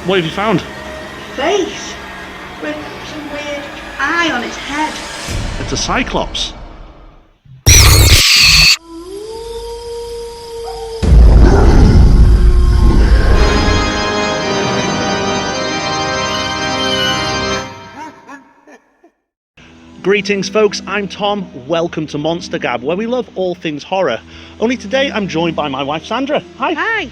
What have you found? Face with some weird eye on its head. It's a cyclops. Greetings folks, I'm Tom, welcome to 𝗦𝗣𝗢𝗢𝗢, where we love all things horror. Only today I'm joined by my wife Sandra. Hi! Hi!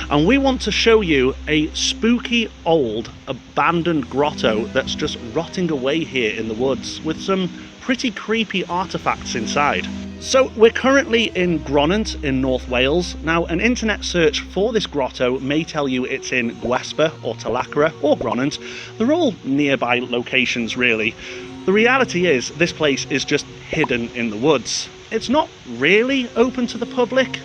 And we want to show you a spooky old abandoned grotto that's just rotting away here in the woods with some pretty creepy artifacts inside. So we're currently in Gronant in North Wales. Now an internet search for this grotto may tell you it's in 𝗦𝗣𝗢𝗢𝗢 or Talacre or Gronant. They're all nearby locations really. The reality is this place is just hidden in the woods. It's not really open to the public,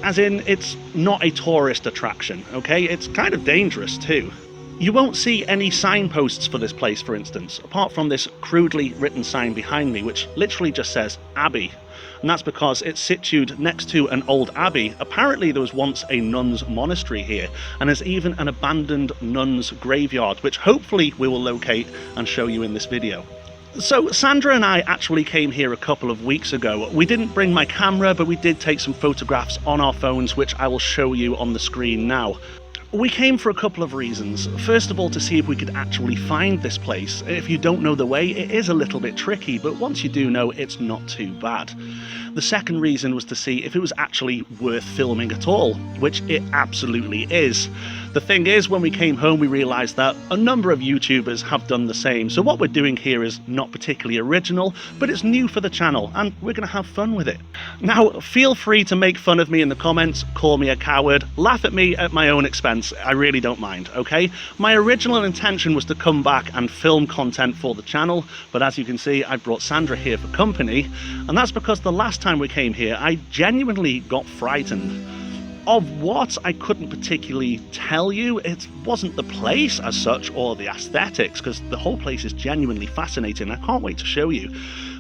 as in it's not a tourist attraction, okay? It's kind of dangerous too. You won't see any signposts for this place, for instance, apart from this crudely written sign behind me, which literally just says Abbey. And that's because it's situated next to an old abbey. Apparently there was once a nun's monastery here, and there's even an abandoned nun's graveyard, which hopefully we will locate and show you in this video. So Sandra and I actually came here a couple of weeks ago. We didn't bring my camera, but we did take some photographs on our phones, which I will show you on the screen now. We came for a couple of reasons. First of all, to see if we could actually find this place. If you don't know the way, it is a little bit tricky, but once you do know, it's not too bad. The second reason was to see if it was actually worth filming at all, which it absolutely is. The thing is, when we came home, we realised that a number of YouTubers have done the same. So what we're doing here is not particularly original, but it's new for the channel, and we're going to have fun with it. Now, feel free to make fun of me in the comments, call me a coward, laugh at me at my own expense. I really don't mind, okay? My original intention was to come back and film content for the channel, but as you can see, I brought Sandra here for company, and that's because the last time we came here, I genuinely got frightened. Of what, I couldn't particularly tell you. It wasn't the place as such or the aesthetics, because the whole place is genuinely fascinating. I can't wait to show you.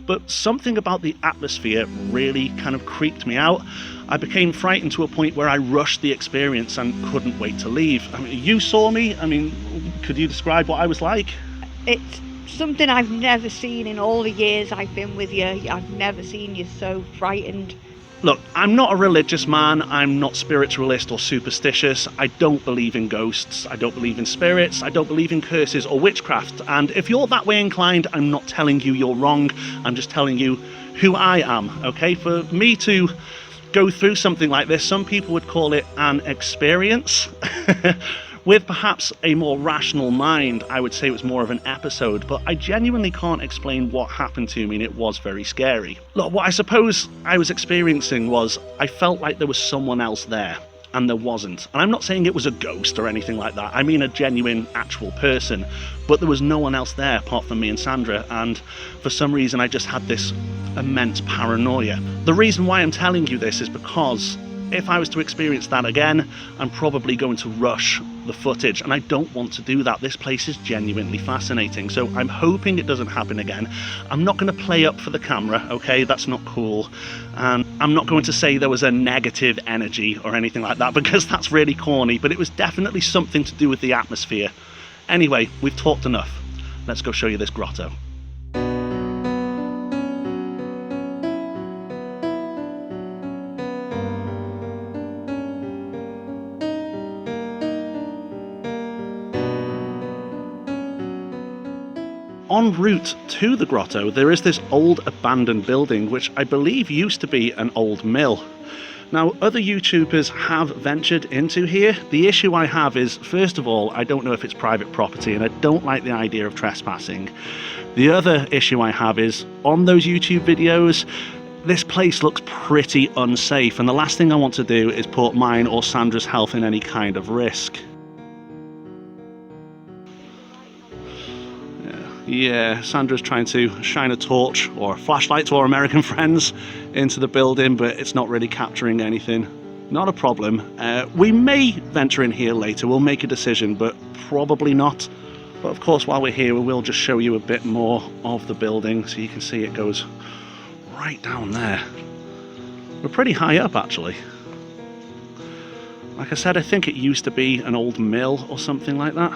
But something about the atmosphere really kind of creeped me out. I became frightened to a point where I rushed the experience and couldn't wait to leave. I mean, you saw me. I mean, could you describe what I was like? It's something I've never seen in all the years I've been with you. I've never seen you so frightened. Look, I'm not a religious man, I'm not spiritualist or superstitious, I don't believe in ghosts, I don't believe in spirits, I don't believe in curses or witchcraft, and if you're that way inclined, I'm not telling you you're wrong, I'm just telling you who I am, okay? For me to go through something like this, some people would call it an experience. With perhaps a more rational mind, I would say it was more of an episode, but I genuinely can't explain what happened to me, and it was very scary. Look, what I suppose I was experiencing was I felt like there was someone else there, and there wasn't. And I'm not saying it was a ghost or anything like that, I mean a genuine, actual person, but there was no one else there apart from me and Sandra, and for some reason I just had this immense paranoia. The reason why I'm telling you this is because if I was to experience that again, I'm probably going to rush the footage, and I don't want to do that. This place is genuinely fascinating, so I'm hoping it doesn't happen again. I'm not going to play up for the camera, okay? That's not cool. And I'm not going to say there was a negative energy or anything like that, because that's really corny, but it was definitely something to do with the atmosphere. Anyway, we've talked enough. Let's go show you this grotto. En route to the grotto, there is this old abandoned building, which I believe used to be an old mill. Now, other YouTubers have ventured into here. The issue I have is, first of all, I don't know if it's private property, and I don't like the idea of trespassing. The other issue I have is, on those YouTube videos, this place looks pretty unsafe, and the last thing I want to do is put mine or Sandra's health in any kind of risk. Yeah, Sandra's trying to shine a torch or a flashlight to our American friends into the building, but it's not really capturing anything. Not a problem. We may venture in here later, we'll make a decision, but probably not. But of course, while we're here, we will just show you a bit more of the building, so you can see it goes right down there. We're pretty high up, actually. Like I said, I think it used to be an old mill or something like that.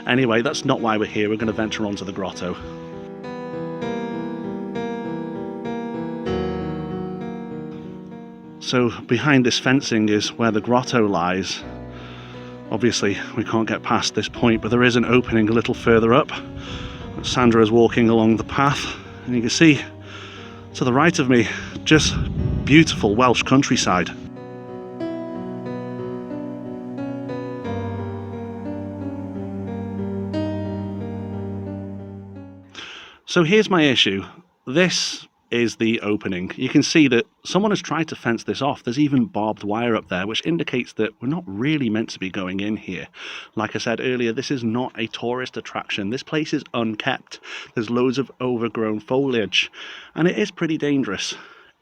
Anyway, that's not why we're here. We're going to venture onto the grotto. So behind this fencing is where the grotto lies. Obviously, we can't get past this point, but there is an opening a little further up. Sandra is walking along the path, and you can see to the right of me, just beautiful Welsh countryside. So here's my issue. This is the opening. You can see that someone has tried to fence this off. There's even barbed wire up there, which indicates that we're not really meant to be going in here. Like I said earlier, this is not a tourist attraction. This place is unkept. There's loads of overgrown foliage, and it is pretty dangerous.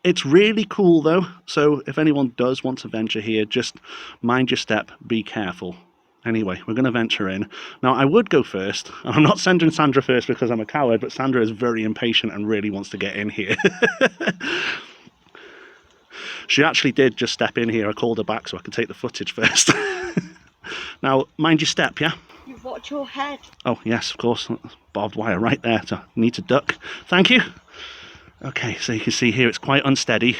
It's really cool though, so if anyone does want to venture here, just mind your step, be careful. Anyway, we're going to venture in. Now, I would go first. I'm not sending Sandra first because I'm a coward, but Sandra is very impatient and really wants to get in here. She actually did just step in here. I called her back so I could take the footage first. Now, mind your step, yeah? You watch your head. Oh, yes, of course. Barbed wire right there, so I need to duck. Thank you. Okay, so you can see here it's quite unsteady.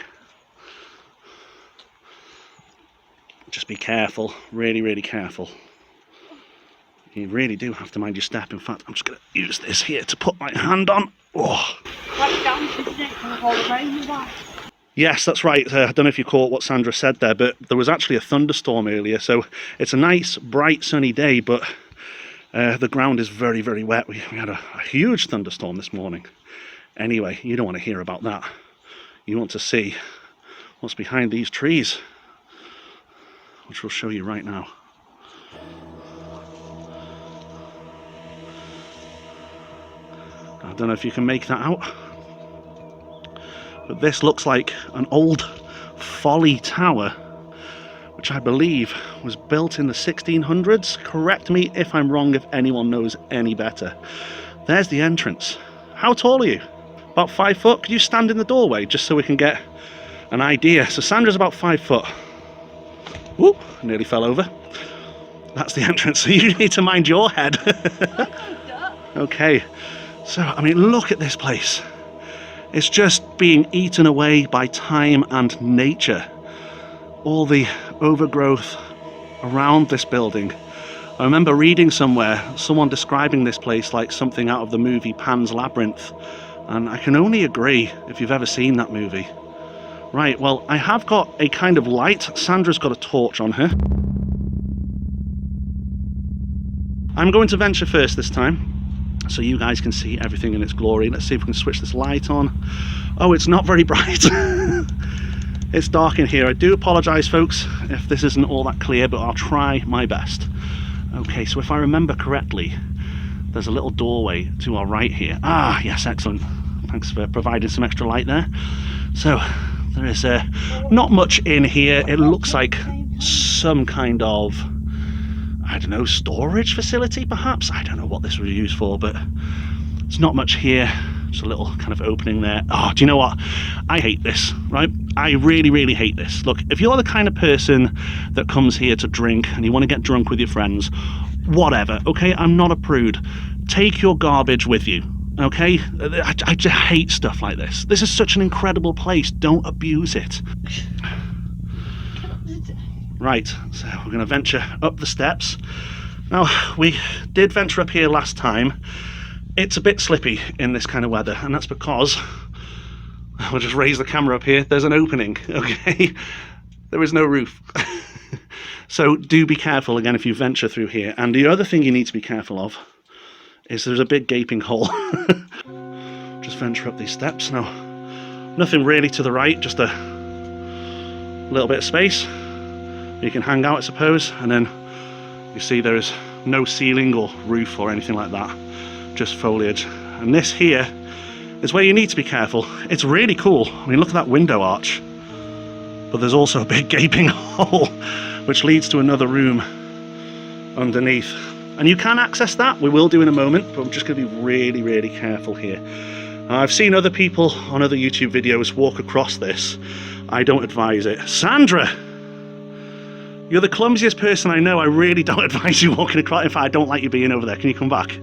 Just be careful, really, really careful. You really do have to mind your step. In fact, I'm just going to use this here to put my hand on. Oh. Yes, that's right. I don't know if you caught what Sandra said there, but there was actually a thunderstorm earlier. So it's a nice, bright, sunny day, but the ground is very, very wet. We had a huge thunderstorm this morning. Anyway, you don't want to hear about that. You want to see what's behind these trees, which we'll show you right now. I don't know if you can make that out, but this looks like an old folly tower, which I believe was built in the 1600s. Correct me if I'm wrong, if anyone knows any better. There's the entrance. How tall are you? About 5 foot? Could you stand in the doorway just so we can get an idea? So Sandra's about 5 foot. Whoop, nearly fell over. That's the entrance, so you need to mind your head. Okay, so I mean, look at this place. It's just being eaten away by time and nature. All the overgrowth around this building. I remember reading somewhere, someone describing this place like something out of the movie Pan's Labyrinth, and I can only agree if you've ever seen that movie. Right, well, I have got a kind of light. Sandra's got a torch on her. I'm going to venture first this time, so you guys can see everything in its glory. Let's see if we can switch this light on. Oh, it's not very bright. It's dark in here. I do apologise, folks, if this isn't all that clear, but I'll try my best. Okay, so if I remember correctly, there's a little doorway to our right here. Ah, yes, excellent. Thanks for providing some extra light there. So, there is not much in here. It looks like some kind of, I don't know, storage facility perhaps? I don't know what this was used for, but it's not much here. Just a little kind of opening there. Oh, do you know what? I hate this, right? I really, really hate this. Look, if you're the kind of person that comes here to drink and you want to get drunk with your friends, whatever, okay? I'm not a prude. Take your garbage with you. Okay, I just hate stuff like this. This is such an incredible place. Don't abuse it. Right, so we're going to venture up the steps. Now, we did venture up here last time. It's a bit slippy in this kind of weather, and that's because, we'll just raise the camera up here, there's an opening, okay? There is no roof. So do be careful again if you venture through here. And the other thing you need to be careful of is there's a big gaping hole. Just venture up these steps. Now, nothing really to the right, just a little bit of space. You can hang out, I suppose, and then you see there is no ceiling or roof or anything like that, just foliage. And this here is where you need to be careful. It's really cool. I mean, look at that window arch. But there's also a big gaping hole, which leads to another room underneath. And you can access that, we will do in a moment, but I'm just going to be really, really careful here. I've seen other people on other YouTube videos walk across this. I don't advise it. Sandra! You're the clumsiest person I know. I really don't advise you walking across. In fact, I don't like you being over there. Can you come back?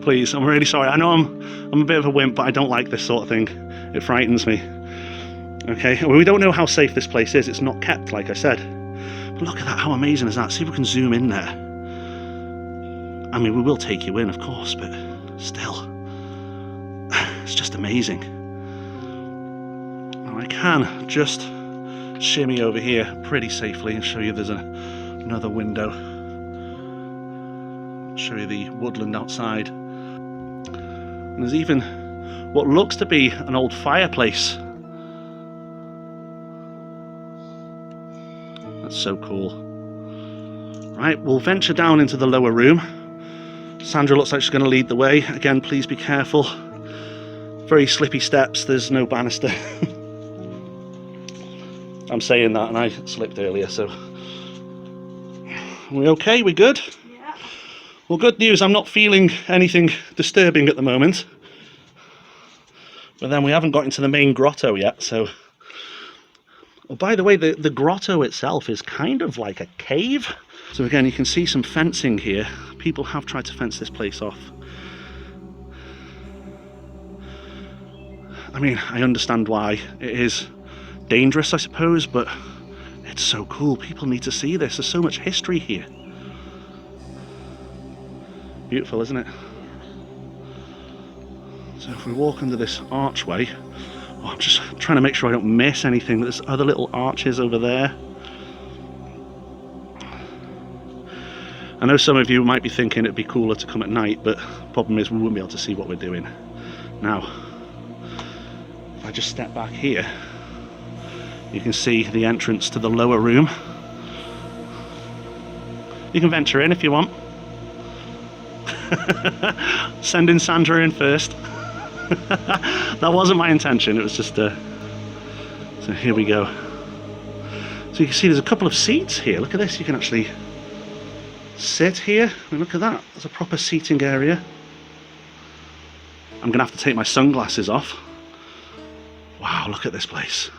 Please, I'm really sorry. I know I'm a bit of a wimp, but I don't like this sort of thing. It frightens me. Okay, well, we don't know how safe this place is. It's not kept, like I said. But look at that, how amazing is that? See if we can zoom in there. I mean, we will take you in, of course, but still, it's just amazing. Now, I can just shimmy over here pretty safely and show you there's another window. Show you the woodland outside. And there's even what looks to be an old fireplace. That's so cool. Right, we'll venture down into the lower room. Sandra looks like she's going to lead the way. Again, please be careful. Very slippy steps, there's no banister. I'm saying that and I slipped earlier, so... Are we okay? We good? Yeah. Well, good news, I'm not feeling anything disturbing at the moment. But then we haven't got into the main grotto yet, so... Oh, by the way, the grotto itself is kind of like a cave. So again, you can see some fencing here. People have tried to fence this place off. I mean, I understand why. It is dangerous, I suppose, but it's so cool. People need to see this. There's so much history here. Beautiful, isn't it? So if we walk under this archway, oh, I'm just trying to make sure I don't miss anything. There's other little arches over there. I know some of you might be thinking it'd be cooler to come at night, but the problem is we wouldn't be able to see what we're doing. Now, if I just step back here, you can see the entrance to the lower room. You can venture in if you want. Sending Sandra in first. That wasn't my intention, it was just so here we go. So you can see there's a couple of seats here. Look at this, you can actually sit here. I mean, look at that, there's a proper seating area. I'm gonna have to take my sunglasses off. Wow, look at this place.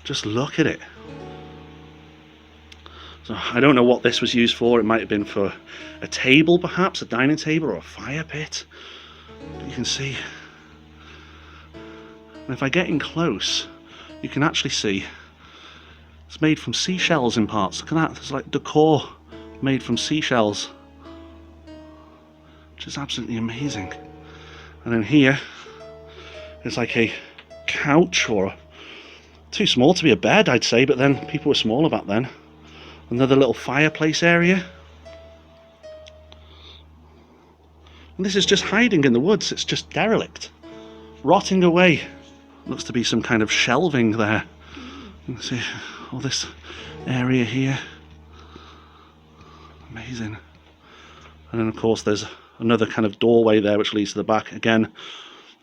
Just look at it. So I don't know what this was used for. It might have been for a table perhaps, a dining table or a fire pit. But you can see. And if I get in close, you can actually see it's made from seashells in parts. Look at that, there's like decor made from seashells, which is absolutely amazing. And then here, there's like a couch, or too small to be a bed, I'd say, but then people were smaller back then. Another little fireplace area. And this is just hiding in the woods, it's just derelict, rotting away. Looks to be some kind of shelving there. You can see all this area here. Amazing. And then of course there's another kind of doorway there which leads to the back. Again,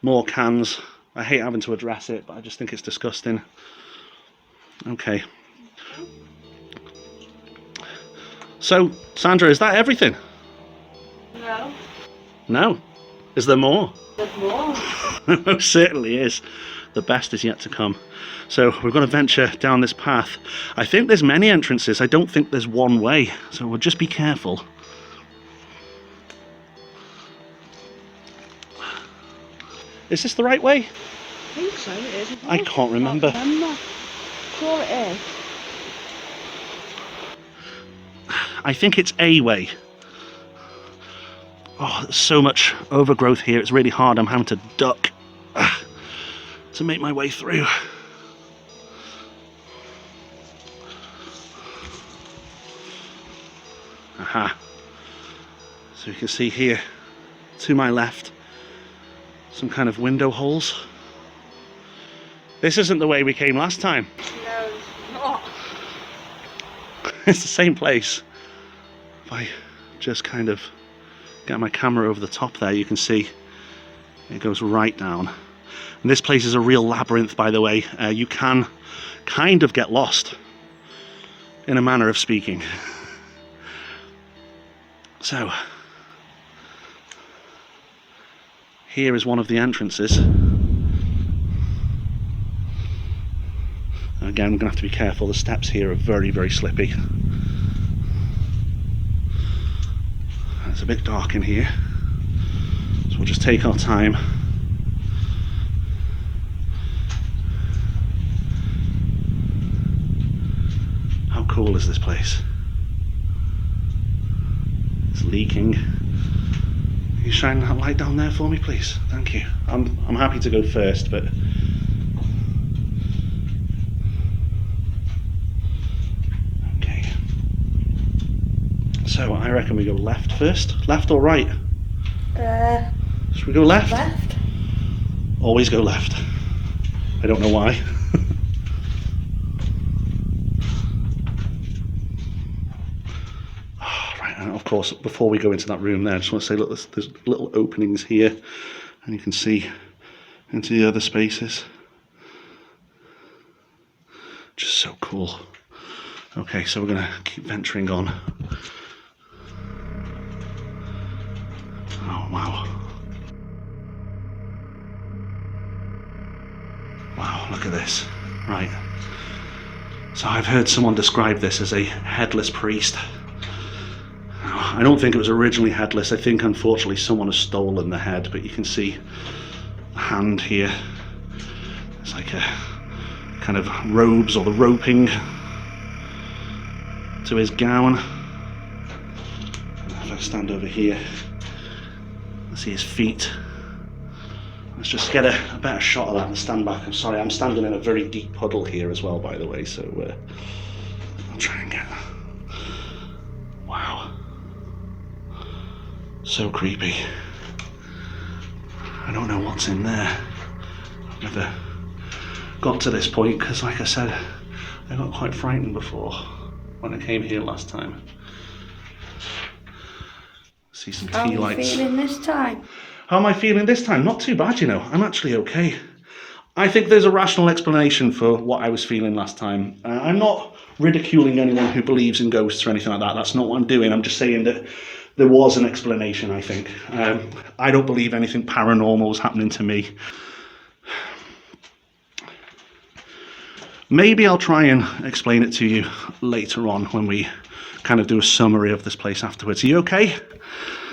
more cans. I hate having to address it, but I just think it's disgusting. Okay. So, Sandra, is that everything? No. No? Is there more? There's more. There most certainly is. The best is yet to come. So we're going to venture down this path. I think there's many entrances. I don't think there's one way. So we'll just be careful. Is this the right way? I think so, it is. I can't remember. Sure it is. I think it's a way. Oh, there's so much overgrowth here. It's really hard. I'm having to duck to make my way through. Aha. So you can see here, to my left, some kind of window holes. This isn't the way we came last time. No, it's not. It's the same place. If I just kind of get my camera over the top there, you can see it goes right down. And this place is a real labyrinth, by the way. You can kind of get lost, in a manner of speaking. So, here is one of the entrances. Again, I'm going to have to be careful. The steps here are very, very slippy. It's a bit dark in here, so we'll just take our time. How cool is this place? It's leaking. Can you shine that light down there for me, please? Thank you. I'm happy to go first, but okay. So I reckon we go left first. Left or right? Should we go left? Left. Always go left. I don't know why. And of course, before we go into that room there, I just want to say, look, there's little openings here, and you can see into the other spaces. Just so cool. Okay, so we're going to keep venturing on. Oh, wow. Wow, look at this. Right. So I've heard someone describe this as a headless priest. I don't think it was originally headless. I think unfortunately someone has stolen the head, but you can see the hand here. It's like a kind of robes or the roping to his gown. If I stand over here, I see his feet. Let's just get a better shot of that and stand back. I'm sorry, I'm standing in a very deep puddle here as well, by the way, so I'll try and get that. Wow. So creepy. I don't know what's in there. I've never got to this point because, like I said, I got quite frightened before when I came here last time. See some tea lights. How are you feeling this time? How am I feeling this time? Not too bad, you know. I'm actually okay. I think there's a rational explanation for what I was feeling last time. I'm not ridiculing anyone who believes in ghosts or anything like that. That's not what I'm doing. I'm just saying that there was an explanation, I think. I don't believe anything paranormal was happening to me. Maybe I'll try and explain it to you later on when we kind of do a summary of this place afterwards. Are you okay?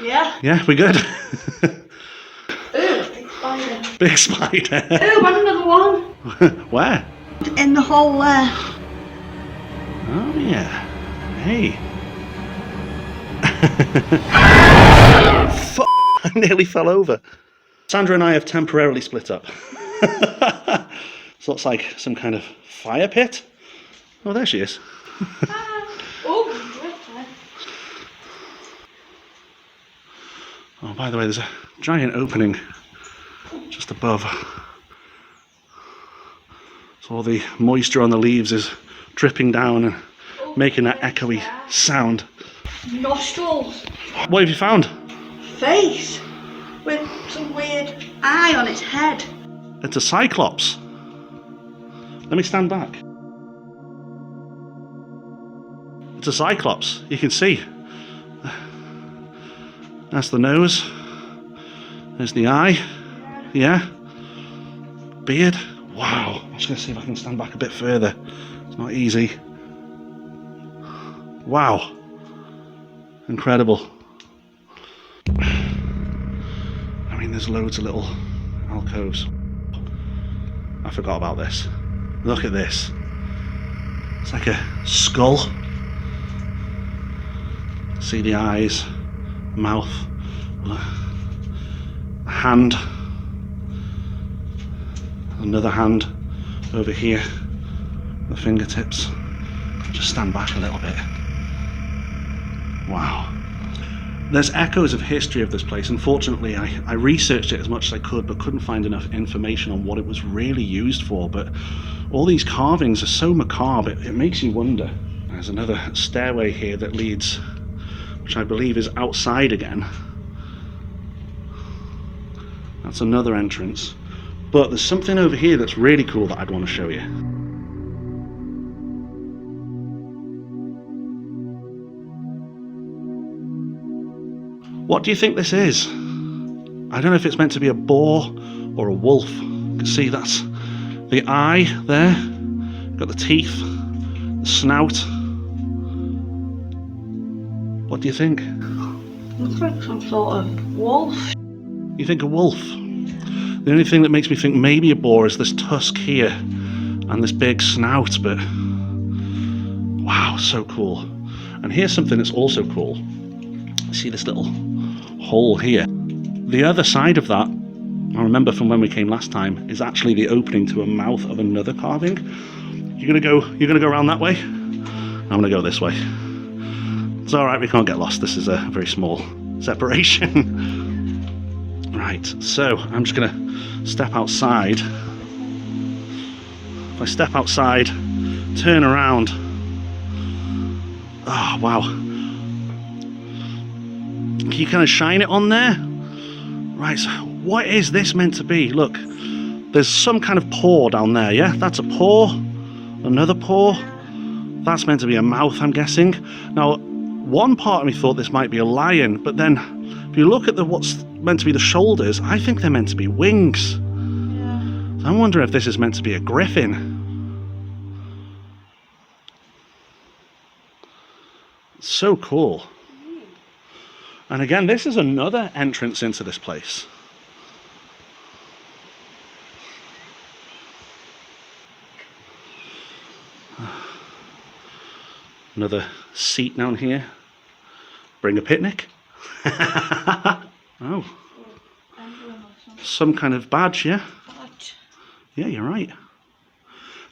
Yeah. Yeah, we good? Ooh, big spider. Big spider. Ooh, another one. Where? In the hole there. Oh yeah. Hey. I nearly fell over. Sandra and I have temporarily split up. So it's like some kind of fire pit. Oh, there she is. Oh, by the way, there's a giant opening just above. So all the moisture on the leaves is dripping down and making that echoey sound. Nostrils. What have you found? Face. With some weird eye on its head. It's a cyclops. Let me stand back. It's a cyclops. You can see. That's the nose. There's the eye. Yeah. Beard. Wow. I'm just going to see if I can stand back a bit further. It's not easy. Wow. Incredible. I mean, there's loads of little alcoves. I forgot about this. Look at this. It's like a skull. See the eyes, mouth, a hand, another hand over here, the fingertips. Just stand back a little bit. Wow. There's echoes of history of this place. Unfortunately, I researched it as much as I could, but couldn't find enough information on what it was really used for. But all these carvings are so macabre, it makes you wonder. There's another stairway here that leads, which I believe is outside again. That's another entrance. But there's something over here that's really cool that I'd want to show you. What do you think this is? I don't know if it's meant to be a boar or a wolf. You can see that's the eye there. Got the teeth, the snout. What do you think? Looks like some sort of wolf. You think a wolf? The only thing that makes me think maybe a boar is this tusk here and this big snout, but wow, so cool. And here's something that's also cool. See this little hole here? The other side of that, I remember from when we came last time, is actually the opening to a mouth of another carving. You're gonna go around that way? I'm gonna go this way. It's alright, we can't get lost. This is a very small separation. Right, so I'm just gonna step outside. If I step outside, turn around. Oh, wow. Can you kind of shine it on there? Right, so what is this meant to be? Look, there's some kind of paw down there, yeah? That's a paw, another paw. That's meant to be a mouth, I'm guessing. Now, one part of me thought this might be a lion, but then if you look at what's meant to be the shoulders, I think they're meant to be wings. Yeah. So I'm wondering if this is meant to be a griffin. It's so cool. And again, this is another entrance into this place. Another seat down here. Bring a picnic. Oh. Some kind of badge, yeah? Yeah, you're right.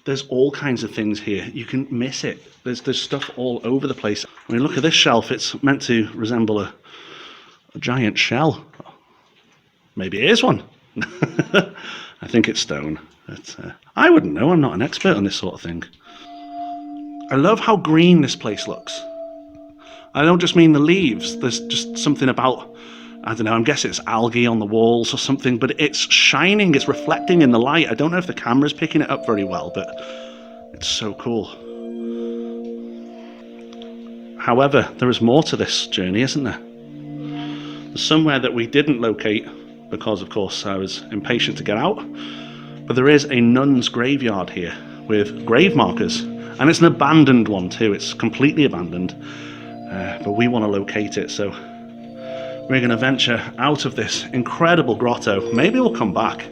There's all kinds of things here. You can miss it. There's stuff all over the place. I mean, look at this shelf. It's meant to resemble a giant shell. Maybe it is one. I think it's stone. But, I wouldn't know. I'm not an expert on this sort of thing. I love how green this place looks. I don't just mean the leaves. There's just something about, I don't know, I'm guessing it's algae on the walls or something, but it's shining, it's reflecting in the light. I don't know if the camera's picking it up very well, but it's so cool. However, there is more to this journey, isn't there? There's somewhere that we didn't locate because, of course, I was impatient to get out. But there is a nun's graveyard here with grave markers. And it's an abandoned one too. It's completely abandoned. But we want to locate it, so we're going to venture out of this incredible grotto. Maybe we'll come back.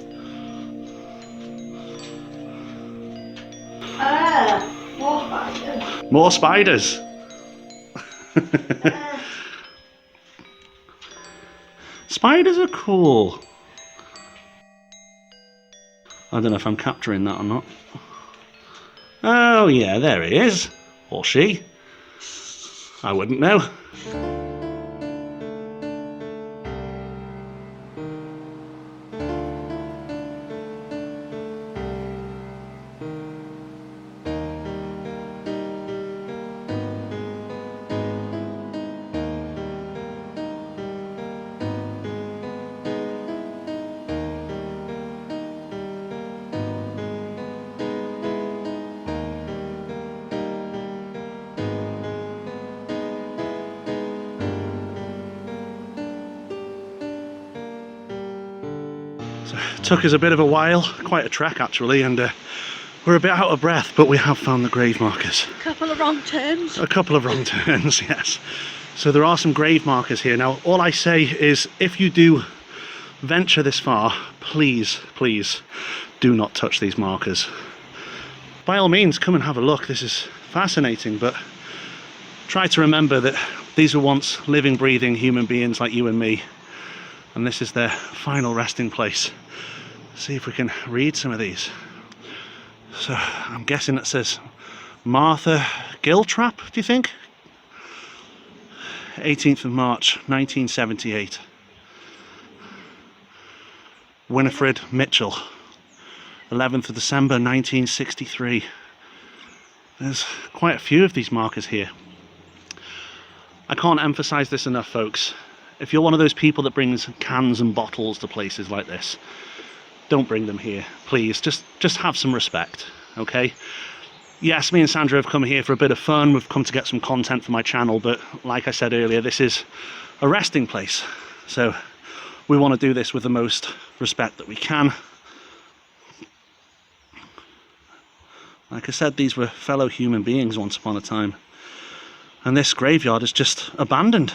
More spiders. More spiders. Spiders are cool. I don't know if I'm capturing that or not. Oh yeah, there he is. Or she. I wouldn't know. Took us a bit of a while, quite a trek actually, and we're a bit out of breath, but we have found the grave markers. A couple of wrong turns. A couple of wrong turns, yes. So there are some grave markers here. Now, all I say is, if you do venture this far, please, please do not touch these markers. By all means, come and have a look. This is fascinating, but try to remember that these were once living, breathing human beings like you and me, and this is their final resting place. See if we can read some of these. So I'm guessing it says 𝗦𝗣𝗢𝗢𝗢𝗢, do you think? 18th of March 1978. Winifred Mitchell, 11th of December 1963. There's quite a few of these markers here. I can't emphasize this enough, folks. If you're one of those people that brings cans and bottles to places like this, don't bring them here, please. Just have some respect, okay? Yes, me and Sandra have come here for a bit of fun. We've come to get some content for my channel, but like I said earlier, this is a resting place. So we want to do this with the most respect that we can. Like I said, these were fellow human beings once upon a time. And this graveyard is just abandoned.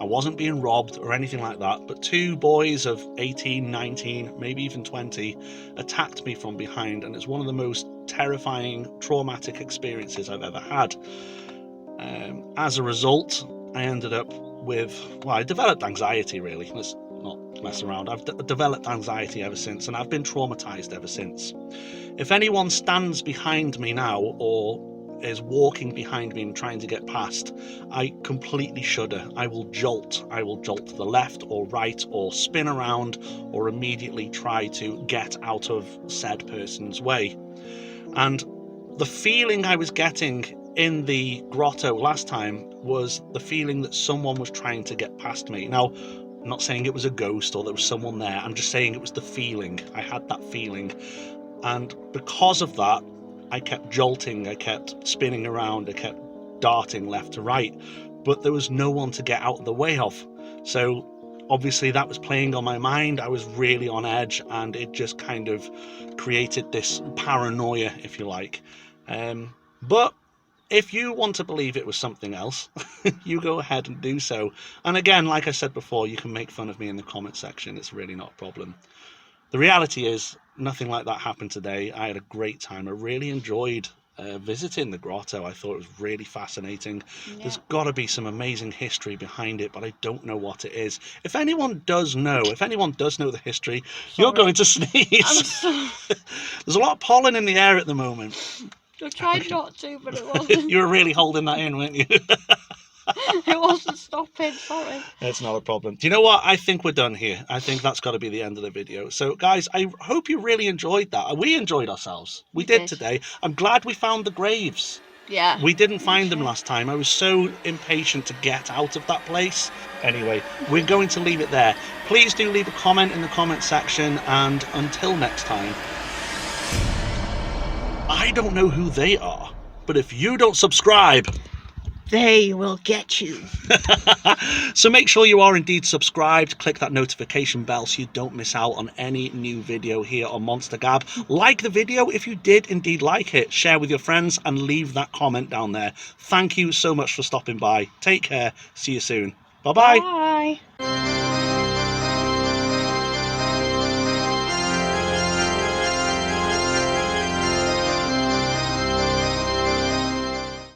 I wasn't being robbed or anything like that, but two boys of 18, 19, maybe even 20 attacked me from behind, and it's one of the most terrifying, traumatic experiences I've ever had. As a result, I ended up with, well, I developed anxiety, really. Let's not mess around. I've developed anxiety ever since, and I've been traumatized ever since. If anyone stands behind me now or is walking behind me and trying to get past, I completely shudder. I will jolt. I will jolt to the left or right, or spin around, or immediately try to get out of said person's way. And the feeling I was getting in the grotto last time was the feeling that someone was trying to get past me. Now, I'm not saying it was a ghost or there was someone there. I'm just saying it was the feeling. I had that feeling. And because of that, I kept jolting, I kept spinning around, I kept darting left to right, but there was no one to get out of the way of. So obviously that was playing on my mind. I was really on edge, and it just kind of created this paranoia, if you like. But if you want to believe it was something else, you go ahead and do so. And again, like I said before, you can make fun of me in the comment section. It's really not a problem. The reality is, nothing like that happened today. I had a great time. I really enjoyed visiting the grotto. I thought it was really fascinating. Yeah. There's got to be some amazing history behind it, but I don't know what it is. If anyone does know the history, you're going to sneeze. There's a lot of pollen in the air at the moment. I tried not to, but it wasn't. You were really holding that in, weren't you? It wasn't stopping, sorry. It's not a problem. Do you know what? I think we're done here. I think that's got to be the end of the video. So, guys, I hope you really enjoyed that. We enjoyed ourselves. We did today. I'm glad we found the graves. Yeah. We didn't find them last time. I was so impatient to get out of that place. Anyway, we're going to leave it there. Please do leave a comment in the comment section, and until next time, I don't know who they are, but if you don't subscribe, they will get you. So make sure you are indeed subscribed. Click that notification bell so you don't miss out on any new video here on Monster Gab. Like the video if you did indeed like it. Share with your friends and leave that comment down there. Thank you so much for stopping by. Take care. See you soon. Bye-bye. Bye.